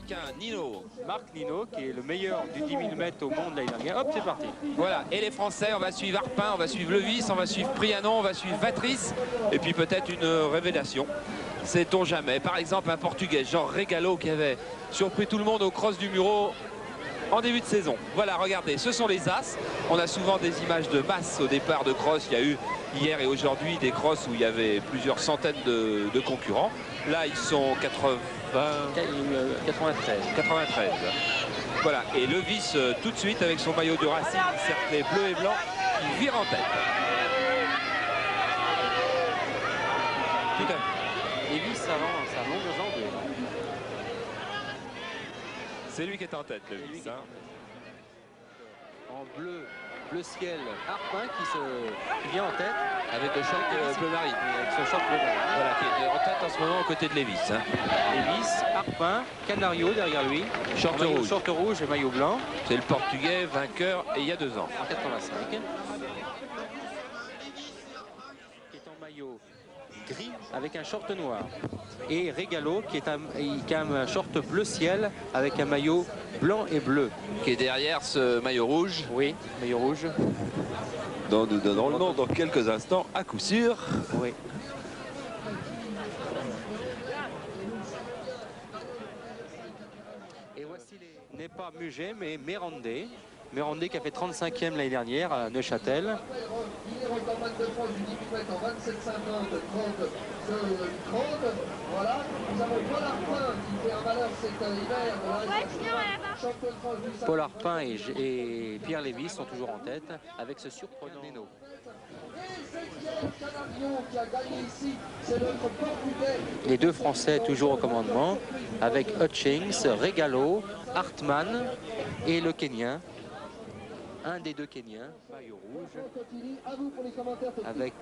l'Américain Nino. Marc Nino, qui est le meilleur du 10 000 mètres au monde l'année dernière. Hop, c'est parti. Voilà, et les Français, on va suivre Arpin, on va suivre Levis, on va suivre Prianon, on va suivre Vatrice, et puis peut-être une révélation. Sait-on jamais. Par exemple, un Portugais, genre Regalo, qui avait surpris tout le monde au cross du Muro en début de saison. Voilà, regardez, ce sont les As. On a souvent des images de masse au départ de cross. Il y a eu hier et aujourd'hui des crosses où il y avait plusieurs centaines de concurrents. Là, ils sont 93. Voilà, et Levis tout de suite avec son maillot du Racing cerclé bleu et blanc, qui vire en tête. Tout à fait. Levis, ça longue jambe. C'est lui qui est en tête, Levis. En bleu ciel, Arpin qui vient en tête. Avec le short bleu marine. Avec son short bleu marine. Voilà, qui est en tête en ce moment aux côtés de Levis. Levis, Arpin, Canario derrière lui. Short rouge. Short rouge et maillot blanc. C'est le Portugais vainqueur et il y a 2 ans. En 85. Qui est en maillot gris avec un short noir. Et Regalo qui a un short bleu ciel avec un maillot blanc et bleu. Qui est derrière ce maillot rouge. Oui, maillot rouge. Dont nous donnerons le nom dans quelques instants, à coup sûr. Oui. Et voici les... n'est pas Muget, mais Mérandé. Mérandé qui a fait 35e l'année dernière à Neuchâtel. Paul Arpin et Pierre Lévis sont toujours en tête avec ce surprenant Neno. Les deux Français toujours au commandement avec Hutchings, Regalo, Hartmann et le Kenyan. Un des deux Kenyans, maillot rouge, avec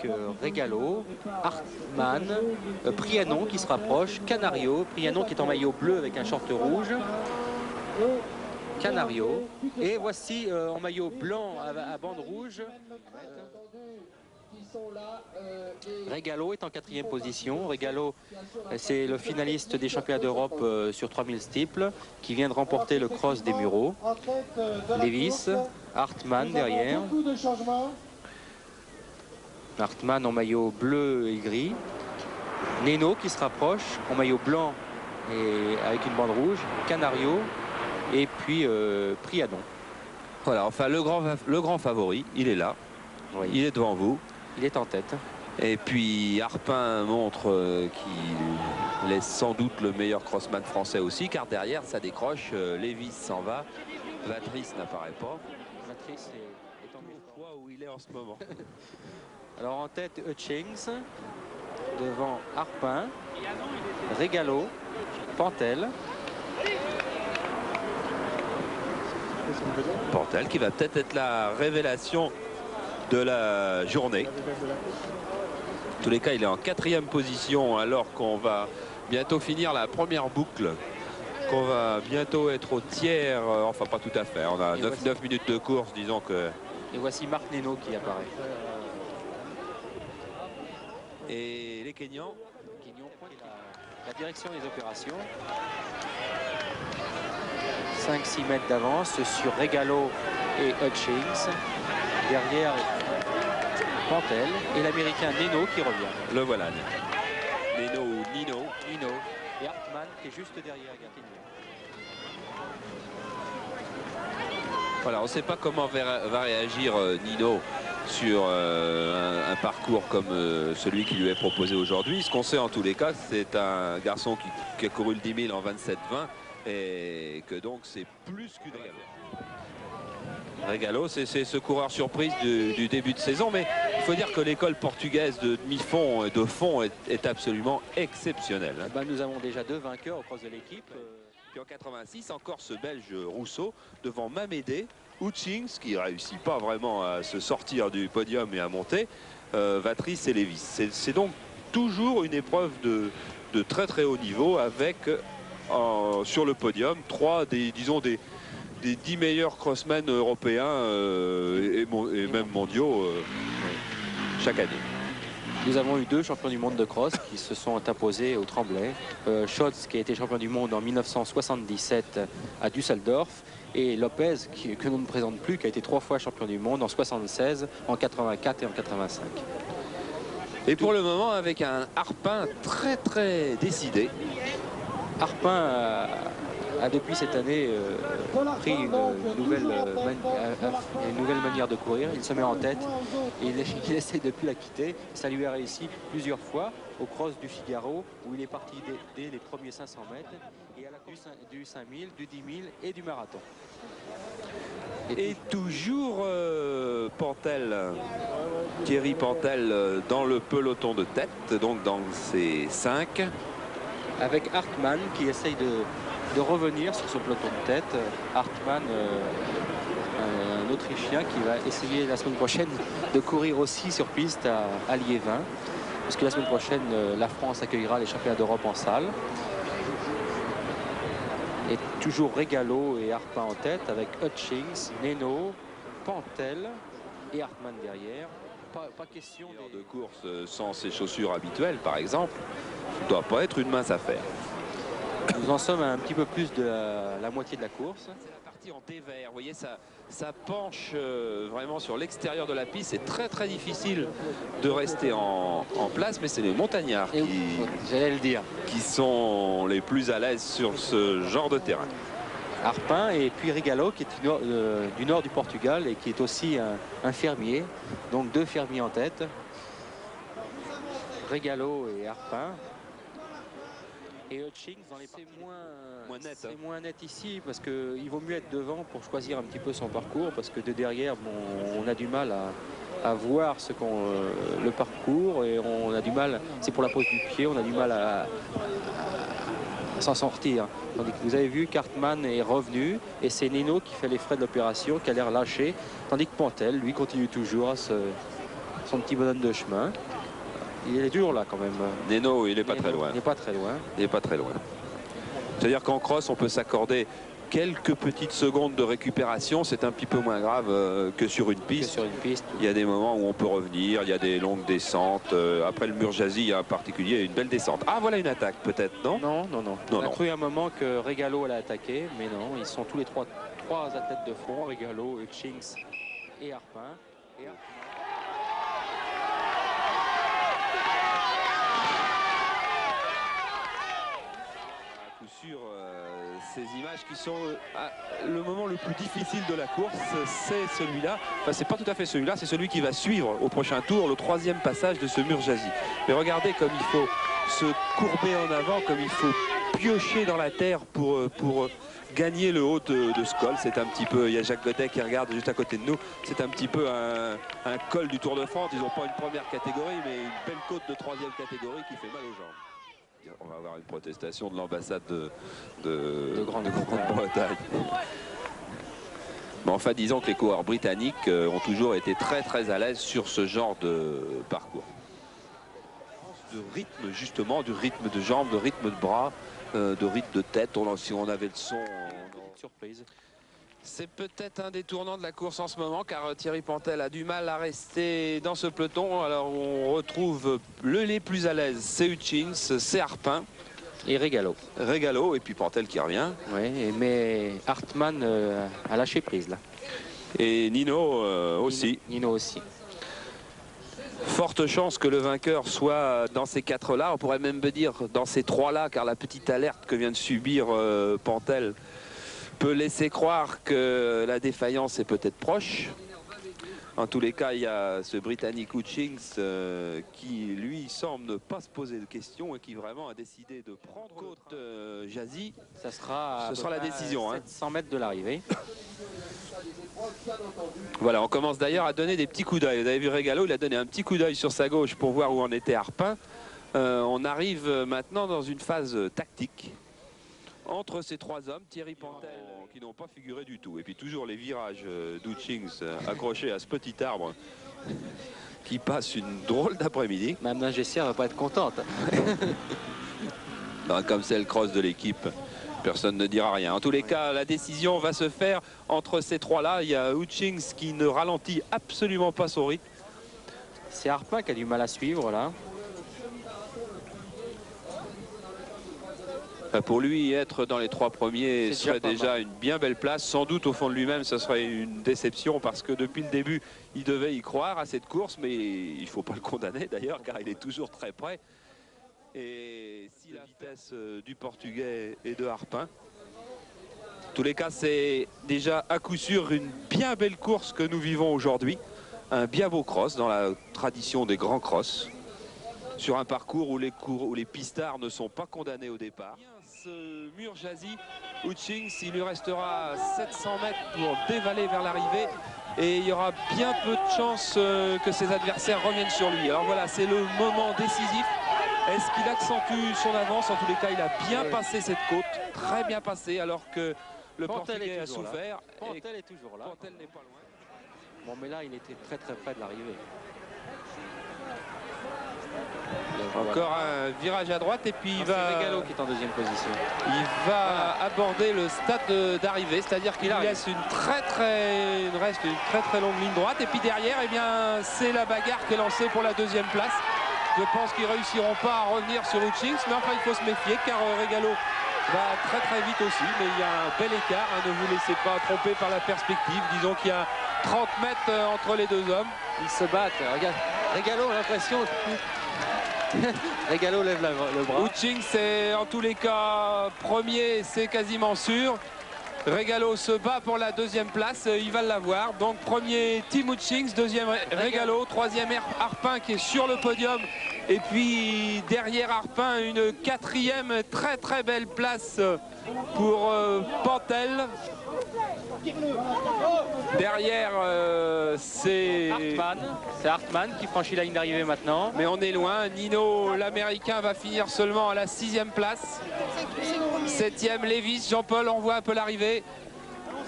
Regalo, Hartmann, Prianon qui se rapproche, Canario, Prianon qui est en maillot bleu avec un short rouge, Canario, et voici en maillot blanc à bande rouge, Regalo est en 4e position. Regalo, c'est le finaliste des championnats d'Europe sur 3000 steeples qui vient de remporter le cross des Mureaux. Lévis, Hartmann derrière. Hartmann en maillot bleu et gris. Neno qui se rapproche en maillot blanc et avec une bande rouge. Canario et puis Prianon. Voilà, enfin le grand favori, il est là. Oui. Il est devant vous. Il est en tête. Et puis Arpin montre qu'il est sans doute le meilleur crossman français aussi, car derrière ça décroche, Lévis s'en va, Vatrice n'apparaît pas. Vatrice est en poids où il est en ce moment. Alors en tête Hutchings, devant Arpin, Regalo, Pantel. Pantel qui va peut-être être la révélation de la journée. En tous les cas, il est en 4e position alors qu'on va bientôt finir la première boucle, qu'on va bientôt être au tiers, enfin pas tout à fait, on a 9 minutes de course, disons que... Et voici Marc Neno qui apparaît. Et les Kenyans pointent la direction des opérations. 5-6 mètres d'avance sur Regalo et Hutchings. Derrière Pantel et l'Américain Neno qui revient. Le voilà. Neno ou Nino. Nino. Et Hartmann qui est juste derrière Gattegno. Voilà, on ne sait pas comment va réagir Nino sur un parcours comme celui qui lui est proposé aujourd'hui. Ce qu'on sait en tous les cas, c'est un garçon qui a couru le 10 000 en 27-20 et que donc c'est plus qu'une Regalo, c'est ce coureur surprise du début de saison, mais il faut dire que l'école portugaise de demi-fond et de fond est absolument exceptionnelle. Nous avons déjà 2 vainqueurs au cross de l'équipe. Puis en 86, encore ce Belge Rousseau devant Mamédé, Hutchings qui réussit pas vraiment à se sortir du podium et à monter, Vatrice et Lévis. C'est donc toujours une épreuve de très très haut niveau avec sur le podium 3 des 10 meilleurs crossmen européens et même mondiaux chaque année. Nous avons eu deux champions du monde de cross qui se sont imposés au Tremblay. Scholz qui a été champion du monde en 1977 à Düsseldorf et Lopez que l'on ne présente plus, qui a été 3 fois champion du monde en 76, en 84 et en 85. Et pour le moment avec un Harpin très décidé. Harpin a depuis cette année pris une nouvelle manière de courir. Il se met en tête et il essaie de ne plus la quitter. Ça lui a réussi plusieurs fois au cross du Figaro où il est parti dès les premiers 500 mètres et à la course du 5000, du 10 000 et du marathon. Et toujours Pantel, Thierry Pantel dans le peloton de tête, donc dans ces 5. Avec Hartmann qui essaye de revenir sur ce peloton de tête. Hartmann, un Autrichien qui va essayer la semaine prochaine de courir aussi sur piste à Liévin. Puisque la semaine prochaine, la France accueillera les championnats d'Europe en salle. Et toujours Regalo et Harpin en tête avec Hutchings, Neno, Pantel et Hartmann derrière. Pas question de course sans ses chaussures habituelles, par exemple. Ça ne doit pas être une mince affaire. Nous en sommes à un petit peu plus de la moitié de la course. C'est la partie en dévers. Vous voyez, ça penche vraiment sur l'extérieur de la piste. C'est très difficile de rester en place, mais c'est les montagnards j'allais le dire, qui sont les plus à l'aise sur ce genre de terrain. Harpin et puis Regalo qui est du nord du Portugal et qui est aussi un fermier. Donc 2 fermiers en tête. Regalo et Harpin. Et Hutchings dans les parties moins net. C'est moins net ici parce qu'il vaut mieux être devant pour choisir un petit peu son parcours parce que de derrière on a du mal à voir le parcours et on a du mal, c'est pour la pose du pied, on a du mal à s'en sortir. Tandis que vous avez vu qu'Hartmann est revenu et c'est Neno qui fait les frais de l'opération, qui a l'air lâché, tandis que Pantel lui continue toujours à son petit bonhomme de chemin. Il est toujours là quand même. Neno, il n'est pas très loin. Il n'est pas très loin. Il n'est pas très loin. C'est-à-dire qu'en cross, on peut s'accorder quelques petites secondes de récupération. C'est un petit peu moins grave que sur une piste. Il y a des moments où on peut revenir. Il y a des longues descentes. Après le mur Jazzy, il y a en particulier une belle descente. Ah, voilà une attaque peut-être, non? Non. On a cru un moment que Regalo allait attaquer, mais non. Ils sont tous les trois athlètes de front. Regalo, Hutchings et Harpin. Sur ces images qui sont le moment le plus difficile de la course, c'est celui-là. Enfin, c'est pas tout à fait celui-là, c'est celui qui va suivre au prochain tour, le 3e passage de ce mur Jazzy. Mais regardez comme il faut se courber en avant, comme il faut piocher dans la terre pour gagner le haut de Scholl. C'est un petit peu, il y a Jacques Godet qui regarde juste à côté de nous, c'est un petit peu un col du Tour de France. Ils n'ont pas une première catégorie, mais une belle côte de 3e catégorie qui fait mal aux jambes. On va avoir une protestation de l'ambassade de Grande-Bretagne. Mais enfin, disons que les coureurs britanniques ont toujours été très à l'aise sur ce genre de parcours. De rythme, justement, du rythme de jambes, de rythme de bras, de rythme de tête. Si on avait le son, surprise. C'est peut-être un des tournants de la course en ce moment, car Thierry Pantel a du mal à rester dans ce peloton. Alors on retrouve les plus à l'aise, c'est Hutchings, c'est Harpin. Et Regalo. Regalo, et puis Pantel qui revient. Oui, mais Hartmann a lâché prise là. Et Nino aussi. Nino aussi. Forte chance que le vainqueur soit dans ces 4-là. On pourrait même dire dans ces 3-là, car la petite alerte que vient de subir Pantel peut laisser croire que la défaillance est peut-être proche. En tous les cas, il y a ce Britannique Hutchings qui, lui, semble ne pas se poser de questions et qui vraiment a décidé de prendre côte Jazzy. Ce sera la décision. 700 mètres de l'arrivée. Voilà, on commence d'ailleurs à donner des petits coups d'œil. Vous avez vu Regalo, il a donné un petit coup d'œil sur sa gauche pour voir où en était Harpin. On arrive maintenant dans une phase tactique entre ces 3 hommes, Thierry Pantel, qui n'ont pas figuré du tout. Et puis toujours les virages d'Hutchings accrochés à ce petit arbre qui passe une drôle d'après-midi. Mme Gessière ne va pas être contente. Non, comme c'est le cross de l'équipe, personne ne dira rien. En tous les cas, la décision va se faire entre ces 3-là. Il y a Hutchings qui ne ralentit absolument pas son rythme. C'est Harpin qui a du mal à suivre là. Pour lui, être dans les 3 premiers serait déjà une bien belle place. Sans doute au fond de lui-même, ce serait une déception parce que depuis le début, il devait y croire à cette course, mais il ne faut pas le condamner d'ailleurs car il est toujours très près. Et si la vitesse du Portugais et de Harpin. En tous les cas, c'est déjà à coup sûr une bien belle course que nous vivons aujourd'hui. Un bien beau cross dans la tradition des grands crosses. Sur un parcours où les pistards ne sont pas condamnés au départ. Ce mur Jazzy, Hutchings, il lui restera 700 mètres pour dévaler vers l'arrivée. Et il y aura bien peu de chances que ses adversaires reviennent sur lui. Alors voilà, c'est le moment décisif. Est-ce qu'il accentue son avance? En tous les cas, il a bien passé cette côte, très bien passé, alors que le Portugais a souffert. Pantel est toujours là. Pantel n'est pas loin. Bon, mais là, il était très très près de l'arrivée. Encore un virage à droite et puis il va... Regalo qui est en deuxième position. Il va aborder le stade d'arrivée, c'est-à-dire qu'il laisse une très longue ligne droite. Et puis derrière, eh bien, c'est la bagarre qui est lancée pour la deuxième place. Je pense qu'ils ne réussiront pas à revenir sur Hutchings, mais enfin il faut se méfier car Regalo va très vite aussi. Mais il y a un bel écart, hein, ne vous laissez pas tromper par la perspective. Disons qu'il y a 30 mètres entre les deux hommes. Ils se battent, regarde. Regalo, l'impression... Regalo lève le bras. Hutchings c'est en tous les cas premier, c'est quasiment sûr. Regalo se bat pour la deuxième place, il va l'avoir. Donc premier Tim Hutchings, deuxième Regalo, troisième Harpin qui est sur le podium. Et puis derrière Harpin, une quatrième très belle place pour Pantel. Derrière, c'est Hartmann qui franchit la ligne d'arrivée maintenant. Mais on est loin. Nino, l'Américain, va finir seulement à la 6e place. 7e, Lévis. Jean-Paul, on voit un peu l'arrivée.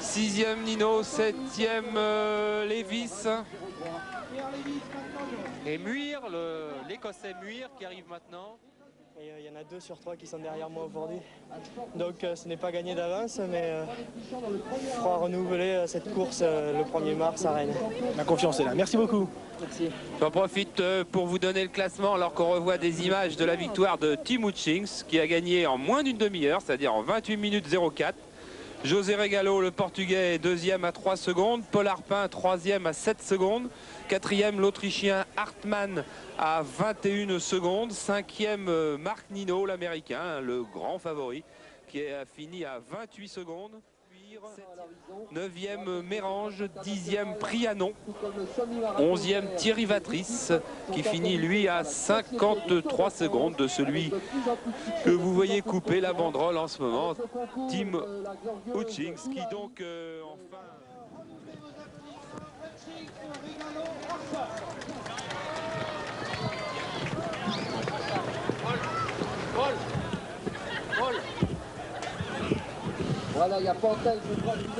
6e, Nino. 7e, Lévis. Et Muir, l'Écossais Muir qui arrive maintenant. Il y en a 2 sur 3 qui sont derrière moi aujourd'hui. Donc ce n'est pas gagné d'avance, mais il faudra renouveler cette course le 1er mars à Rennes. La confiance est là. Merci beaucoup. Merci. J'en profite pour vous donner le classement alors qu'on revoit des images de la victoire de Tim Hutchings qui a gagné en moins d'une demi-heure, c'est-à-dire en 28 minutes 04. José Regalo, le Portugais, est 2e à 3 secondes. Paul Harpin, 3e à 7 secondes. 4e, l'Autrichien Hartmann à 21 secondes. 5e, Marc Nino, l'Américain, le grand favori, qui a fini à 28 secondes. 9e, Mérange. 10e, Prianon. 11e, Thierry Vatrice, qui finit lui à 53 secondes de celui que vous voyez couper la banderole en ce moment, Tim Hutchings, qui donc enfin...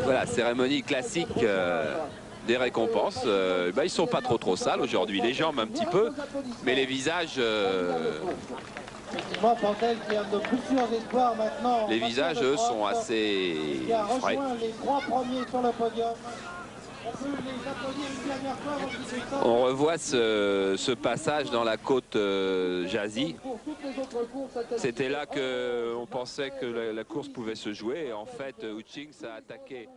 Voilà, cérémonie classique des récompenses. Ils ne sont pas trop sales aujourd'hui, les jambes un petit peu, mais les visages... Les visages, eux, sont assez frais. On revoit ce passage dans la côte Jazzy. C'était là qu'on pensait que la course pouvait se jouer. Et en fait, Hutchings a attaqué